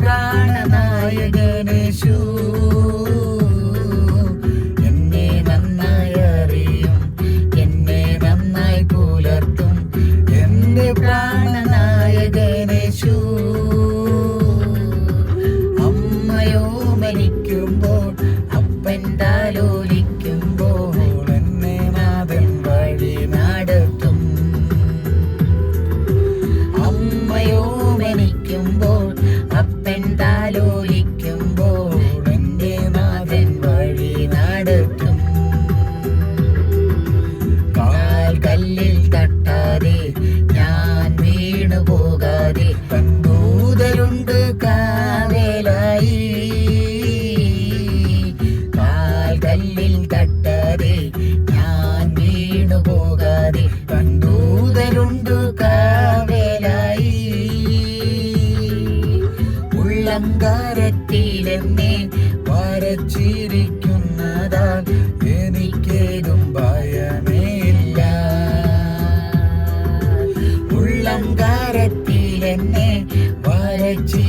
പ്രാണനായകനേശു എന്നെ നന്നായി അറിയും, എന്നെ നന്നായി പുലർത്തും എന്റെ പ്രാണനായകനേശു. അമ്മയോ മരിക്കുമ്പോൾ അപ്പൻ താലോലിക്കുമ്പോൾ എന്നെ നാഥൻ വഴി നടത്തും. അമ്മയോ മരിക്കുമ്പോൾ അപ്പൻ താലോലിക്കുമ്പോൾ എന്റെ നാഥൻ വഴി നടത്തും. കാൽ കല്ലിൽ തട്ടാതെ ഞാൻ വീണു പോകാതെ തൻ ദൂതരുണ്ട് കാവലായി. കാൽ കല്ലിൽ തട്ടാതെ ഞാൻ വീണു പോകാതെ തൻ ദൂതരുണ്ട് കാവലായി. ഉള്ളങ്കാരത്തിലെന്നെ വരച്ചിരിക്കുന്നതാൽ എനിക്കേതും ഭയമേയില്ല. ഉള്ളങ്കാരത്തിലെന്നെ വരച്ചി